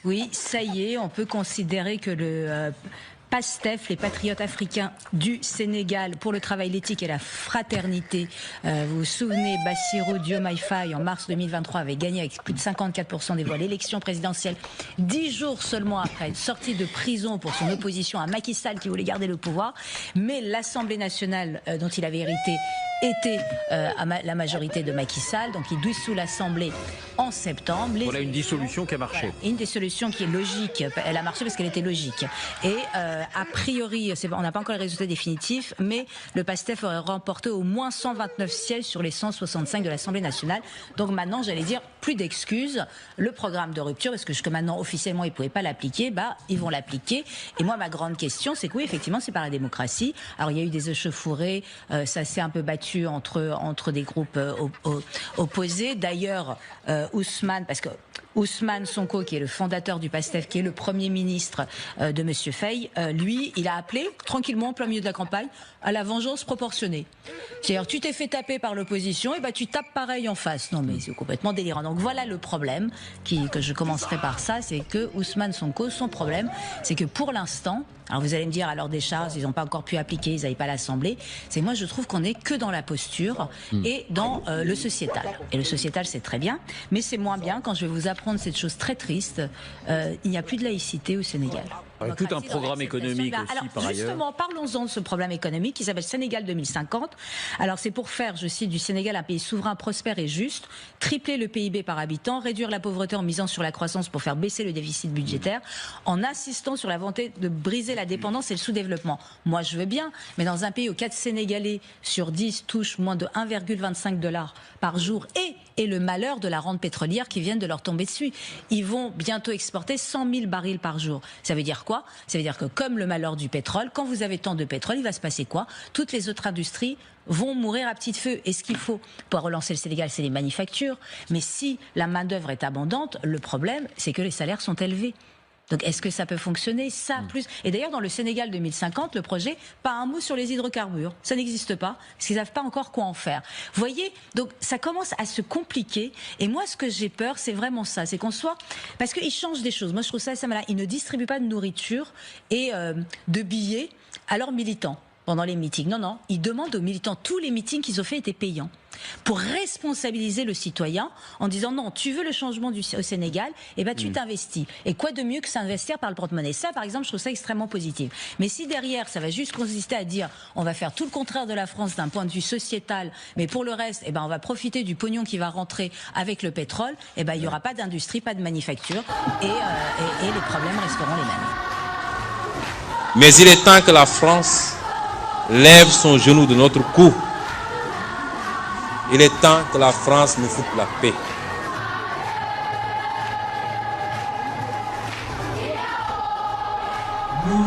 Oui, ça y est, on peut considérer que le PASTEF, les patriotes africains du Sénégal pour le travail, l'éthique et la fraternité. Vous vous souvenez, Bassirou Diomaye Faye, en mars 2023, avait gagné avec plus de 54% des voix l'élection présidentielle, 10 jours seulement après être sorti de prison pour son opposition à Macky Sall qui voulait garder le pouvoir. Mais l'Assemblée nationale dont il avait hérité était à la majorité de Macky Sall, donc il dissout l'Assemblée en septembre. Voilà une dissolution qui a marché. Voilà, une dissolution qui est logique, elle a marché parce qu'elle était logique. Et a priori, on n'a pas encore les résultats définitifs, mais le PASTEF aurait remporté au moins 129 sièges sur les 165 de l'Assemblée nationale. Donc maintenant, j'allais dire, plus d'excuses. Le programme de rupture, parce que jusque maintenant, officiellement, ils ne pouvaient pas l'appliquer, ils vont l'appliquer. Et moi, ma grande question, c'est que oui, effectivement, c'est par la démocratie. Alors, il y a eu des échauffourées, ça s'est un peu battu entre des groupes opposés. D'ailleurs, Ousmane, parce que Ousmane Sonko, qui est le fondateur du PASTEF, qui est le Premier ministre de M. Faye, lui, il a appelé, tranquillement, en plein milieu de la campagne, à la vengeance proportionnée. C'est-à-dire, tu t'es fait taper par l'opposition, et tu tapes pareil en face. Non, mais c'est complètement délirant. Donc voilà le problème, que je commencerai par ça, c'est que Ousmane Sonko, son problème, c'est que pour l'instant, alors vous allez me dire, à leur décharge, ils n'ont pas encore pu appliquer, ils n'avaient pas l'Assemblée. C'est moi, je trouve qu'on n'est que dans la posture et dans le sociétal. Et le sociétal, c'est très bien, mais c'est moins bien quand je vais vous apprendre cette chose très triste. Il n'y a plus de laïcité au Sénégal. Tout un programme économique aussi, alors, par ailleurs. Justement, parlons-en de ce programme économique qui s'appelle Sénégal 2050. Alors, c'est pour faire, je cite, du Sénégal un pays souverain, prospère et juste, tripler le PIB par habitant, réduire la pauvreté en misant sur la croissance pour faire baisser le déficit budgétaire, en insistant sur la volonté de briser la dépendance et le sous-développement. Moi, je veux bien, mais dans un pays où 4 Sénégalais sur 10 touchent moins de 1,25 $ par jour et le malheur de la rente pétrolière qui vient de leur tomber dessus. Ils vont bientôt exporter 100 000 barils par jour. Ça veut dire quoi? Ça veut dire que comme le malheur du pétrole, quand vous avez tant de pétrole, il va se passer quoi? Toutes les autres industries vont mourir à petit feu. Et ce qu'il faut pour relancer le Sénégal, c'est les manufactures. Mais si la main-d'œuvre est abondante, le problème, c'est que les salaires sont élevés. Donc, est-ce que ça peut fonctionner? Ça, plus. Et d'ailleurs, dans le Sénégal 2050, le projet, pas un mot sur les hydrocarbures. Ça n'existe pas, parce qu'ils ne savent pas encore quoi en faire. Vous voyez? Donc, ça commence à se compliquer. Et moi, ce que j'ai peur, c'est vraiment ça. C'est qu'on soit... Parce qu'ils changent des choses. Moi, je trouve ça malin. Ils ne distribuent pas de nourriture et de billets à leurs militants pendant les meetings. Non, non. Ils demandent aux militants, tous les meetings qu'ils ont faits étaient payants, pour responsabiliser le citoyen en disant non, tu veux le changement au Sénégal, tu t'investis. Et quoi de mieux que s'investir par le porte-monnaie? Ça, par exemple, je trouve ça extrêmement positif. Mais si derrière, ça va juste consister à dire on va faire tout le contraire de la France d'un point de vue sociétal, mais pour le reste, on va profiter du pognon qui va rentrer avec le pétrole, il n'y aura pas d'industrie, pas de manufacture, et les problèmes resteront les mêmes. Mais il est temps que la France lève son genou de notre cou. Il est temps que la France nous foute la paix. Nous